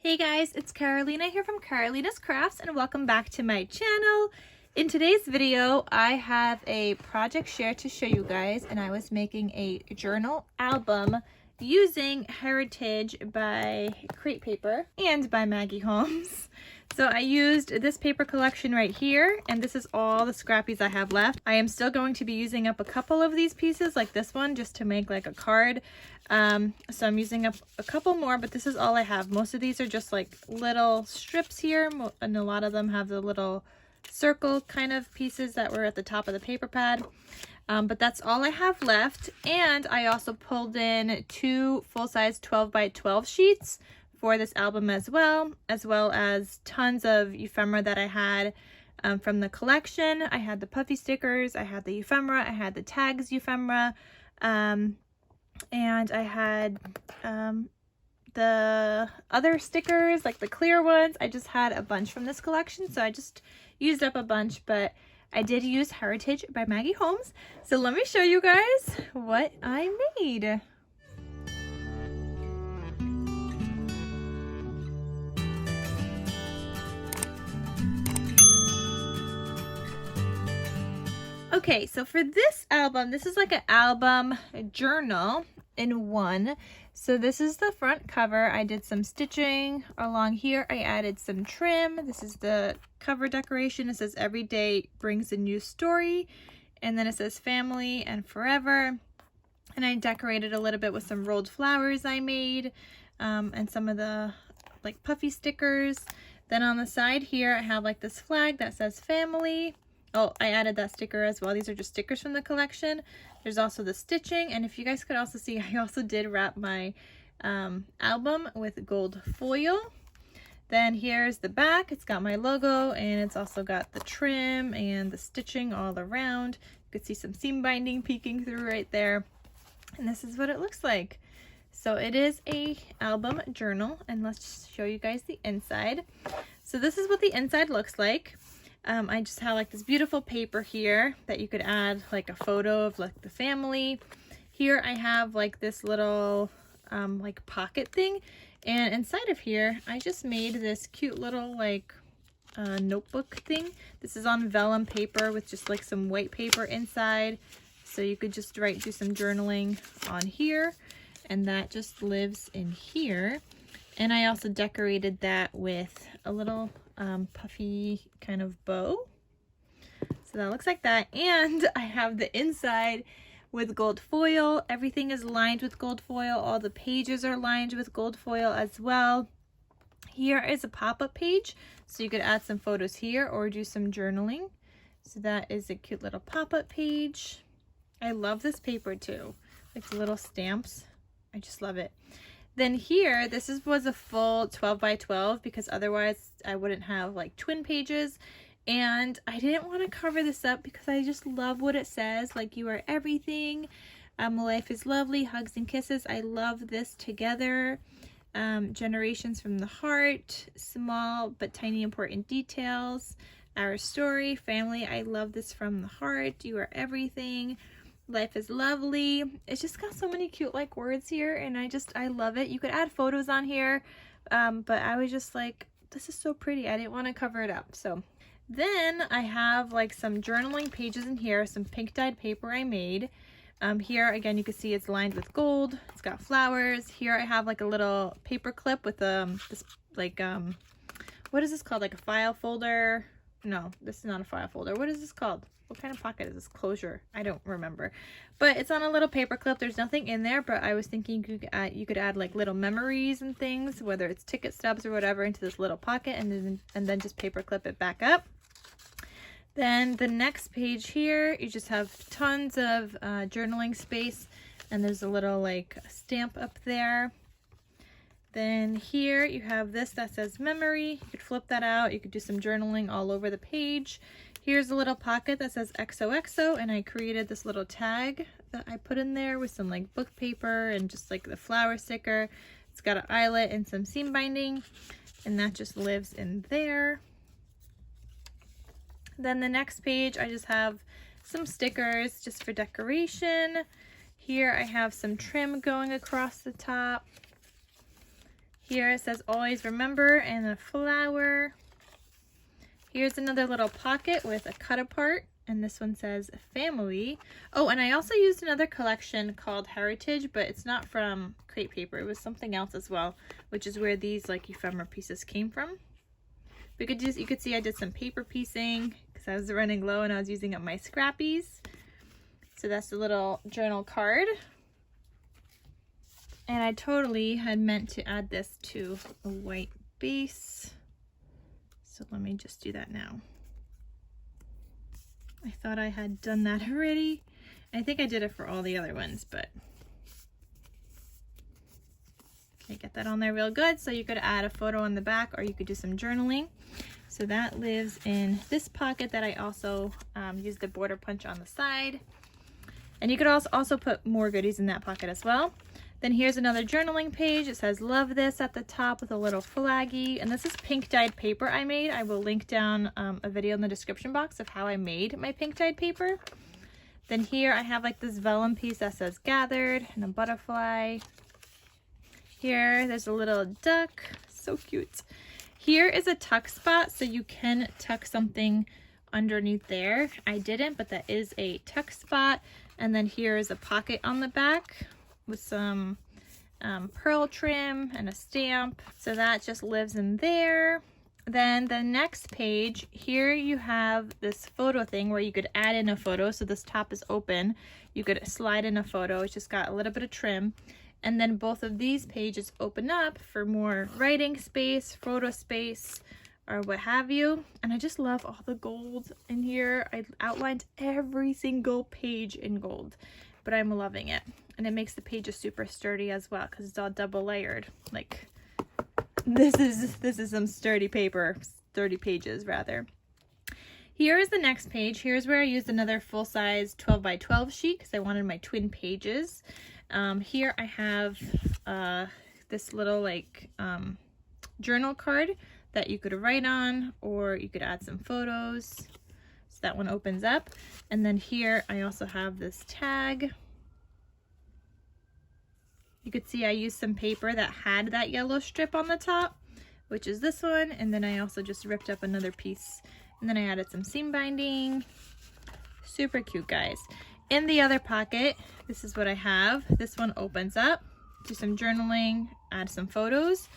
Hey guys, it's Carolina here from KarolinasKrafts and welcome back to my channel. In today's video, I have a project share to show you guys, and I was making a journal album using Heritage by Crate Paper and by Maggie Holmes. So I used this paper collection right here, and this is all the scrappies I have left. I am still going to be using up a couple of these pieces like this one just to make like a card. So I'm using up a couple more, but this is all I have. Most of these are just like little strips here, and a lot of them have the little circle kind of pieces that were at the top of the paper pad. But that's all I have left. And I also pulled in 2 full-size 12 by 12 sheets for this album as well as tons of ephemera that I had from the collection. I had the puffy stickers, I had the ephemera, I had the tags ephemera, and I had the other stickers, like the clear ones. I just had a bunch from this collection, so I just used up a bunch, but I did use Heritage by Maggie Holmes. So let me show you guys what I made. Okay, so for this album, this is like an album journal in one. So this is the front cover. I did some stitching along here. I added some trim. This is the cover decoration. It says every day brings a new story. And then it says family and forever. And I decorated a little bit with some rolled flowers I made, and some of the like puffy stickers. Then on the side here, I have like this flag that says family. Oh, I added that sticker as well. These are just stickers from the collection. There's also the stitching, and if you guys could also see, I also did wrap my album with gold foil. Then here's the back. It's got my logo, and it's also got the trim and the stitching all around. You could see some seam binding peeking through right there. And this is what it looks like. So it is a album journal, and let's show you guys the inside. So this is what the inside looks like. I just have like this beautiful paper here that you could add like a photo of like the family. Here I have like this little like pocket thing, and inside of here I just made this cute little like notebook thing. This is on vellum paper with just like some white paper inside, so you could just do some journaling on here, and that just lives in here. And I also decorated that with a little puffy kind of bow. So that looks like that. And I have the inside with gold foil. Everything is lined with gold foil. All the pages are lined with gold foil as well. Here is a pop-up page, so you could add some photos here or do some journaling. So that is a cute little pop-up page. I love this paper too, like the little stamps. I just love it. Then here, was a full 12 by 12 because otherwise I wouldn't have like twin pages. And I didn't want to cover this up because I just love what it says, like you are everything. Life is lovely, hugs and kisses. I love this together. Generations from the heart, small but tiny important details. Our story, family, I love this from the heart. You are everything. Life is lovely. It's just got so many cute like words here, and I love it. You could add photos on here, but I was just like, this is so pretty. I didn't want to cover it up. So then I have like some journaling pages in here, some pink dyed paper I made. Here again, you can see it's lined with gold. It's got flowers. Here I have like a little paper clip with this like what is this called? Like a file folder? No, this is not a file folder. What is this called? What kind of pocket is this? Closure? I don't remember. But it's on a little paper clip. There's nothing in there, but I was thinking you could add like little memories and things, whether it's ticket stubs or whatever, into this little pocket, and then just paper clip it back up. Then the next page here, you just have tons of journaling space, and there's a little like stamp up there. Then here you have this that says memory. You could flip that out. You could do some journaling all over the page. Here's a little pocket that says XOXO, and I created this little tag that I put in there with some like book paper and just like the flower sticker. It's got an eyelet and some seam binding, and that just lives in there. Then the next page, I just have some stickers just for decoration. Here I have some trim going across the top. Here it says always remember and a flower. Here's another little pocket with a cut apart, and this one says family. Oh, and I also used another collection called Heritage, but it's not from crepe paper. It was something else as well, which is where these like ephemera pieces came from. You could see I did some paper piecing because I was running low and I was using up my scrappies. So that's the little journal card. And I totally had meant to add this to a white base. So let me just do that now. I thought I had done that already. I think I did it for all the other ones, but okay, get that on there real good. So you could add a photo on the back or you could do some journaling. So that lives in this pocket that I also used the border punch on the side. And you could also put more goodies in that pocket as well. Then here's another journaling page. It says love this at the top with a little flaggy. And this is pink dyed paper I made. I will link down a video in the description box of how I made my pink dyed paper. Then here I have like this vellum piece that says gathered and a butterfly. Here there's a little duck, so cute. Here is a tuck spot, so you can tuck something underneath there. I didn't, but that is a tuck spot. And then here is a pocket on the back with some pearl trim and a stamp. So that just lives in there. Then the next page, here you have this photo thing where you could add in a photo. So this top is open. You could slide in a photo. It's just got a little bit of trim. And then both of these pages open up for more writing space, photo space, or what have you. And I just love all the gold in here. I outlined every single page in gold, but I'm loving it. And it makes the pages super sturdy as well because it's all double layered. Like this is some sturdy paper, sturdy pages rather. Here is the next page. Here's where I used another full-size 12 by 12 sheet because I wanted my twin pages. Here I have this little like journal card that you could write on, or you could add some photos. So that one opens up. And then here I also have this tag. You could see I used some paper that had that yellow strip on the top, which is this one. And then I also just ripped up another piece. And then I added some seam binding. Super cute, guys. In the other pocket, this is what I have. This one opens up, do some journaling, add some photos.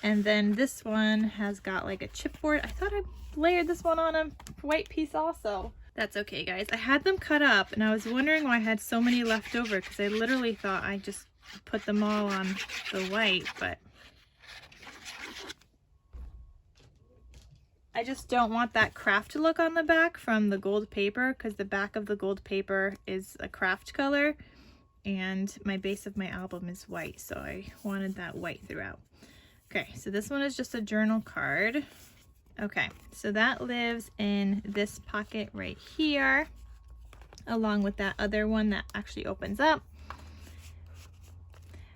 And then this one has got like a chipboard. I thought I layered this one on a white piece also. That's okay, guys. I had them cut up and I was wondering why I had so many left over because I literally thought I just put them all on the white, but I just don't want that craft look on the back from the gold paper because the back of the gold paper is a craft color and my base of my album is white, so I wanted that white throughout. Okay, so this one is just a journal card. Okay, so that lives in this pocket right here, along with that other one that actually opens up.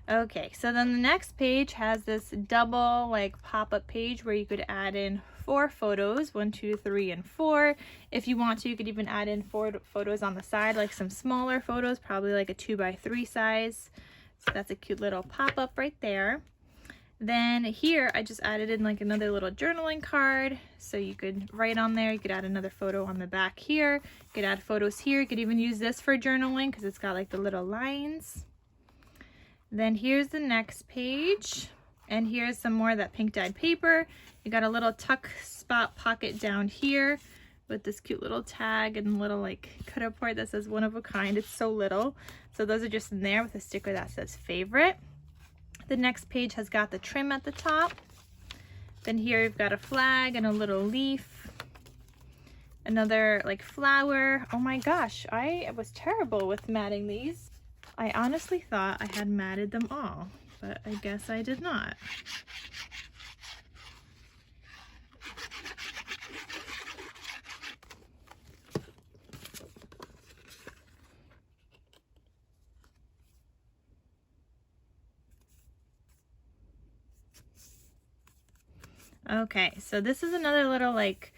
Okay, so then the next page has this double like pop-up page where you could add in 4 photos, 1, 2, 3, and 4. If you want to, you could even add in 4 photos on the side, like some smaller photos, probably like a 2 by 3 size. So that's a cute little pop-up right there. Then here I just added in like another little journaling card, so you could write on there. You could add another photo on the back here. You could add photos here. You could even use this for journaling because it's got like the little lines. Then here's the next page, and here's some more of that pink dyed paper. You got a little tuck spot pocket down here with this cute little tag and little like cut out part that says one of a kind. It's so little. So those are just in there with a sticker that says favorite. The next page has got the trim at the top. Then here you've got a flag and a little leaf. Another like flower. Oh my gosh, I was terrible with matting these. I honestly thought I had matted them all, but I guess I did not. Okay, so this is another little like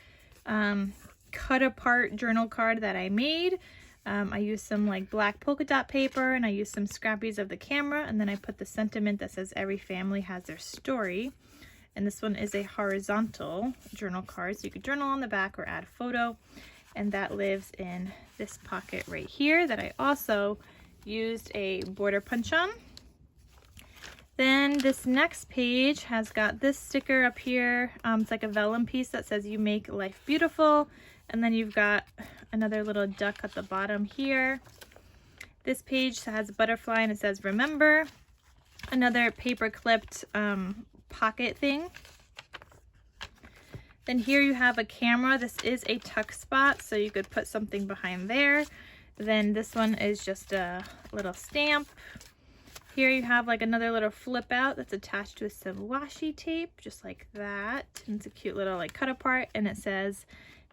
cut apart journal card that I made. I used some like black polka dot paper, and I used some scrappies of the camera, and then I put the sentiment that says every family has their story. And this one is a horizontal journal card, so you could journal on the back or add a photo. And that lives in this pocket right here that I also used a border punch on. Then this next page has got this sticker up here. It's like a vellum piece that says "You make life beautiful." And then you've got another little duck at the bottom here. This page has a butterfly and it says "Remember." Another paper clipped pocket thing. Then here you have a camera. This is a tuck spot, so you could put something behind there. Then this one is just a little stamp. Here you have like another little flip out that's attached with some washi tape, just like that. And it's a cute little like cut apart, and it says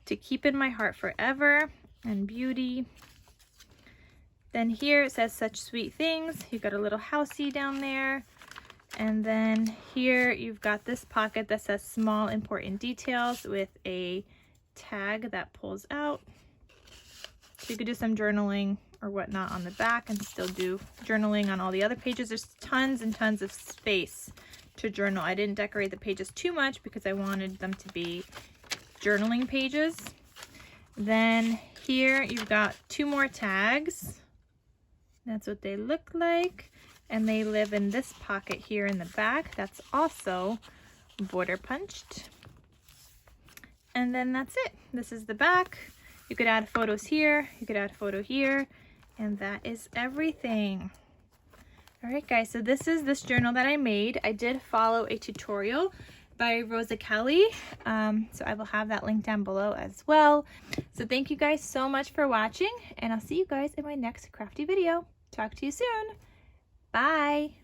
"To keep in my heart forever" and "Beauty." Then here it says "Such sweet things." You've got a little housey down there. And then here you've got this pocket that says "Small important details" with a tag that pulls out. So you could do some journaling or whatnot on the back and still do journaling on all the other pages. There's tons and tons of space to journal. I didn't decorate the pages too much because I wanted them to be journaling pages. Then here you've got 2 more tags. That's what they look like. And they live in this pocket here in the back. That's also border punched. And then that's it. This is the back. You could add photos here. You could add a photo here. And that is everything. All right, guys, so this is this journal that I made. I did follow a tutorial by Rosa Kelly. So I will have that link down below as well. So thank you guys so much for watching, and I'll see you guys in my next crafty video. Talk to you soon. Bye.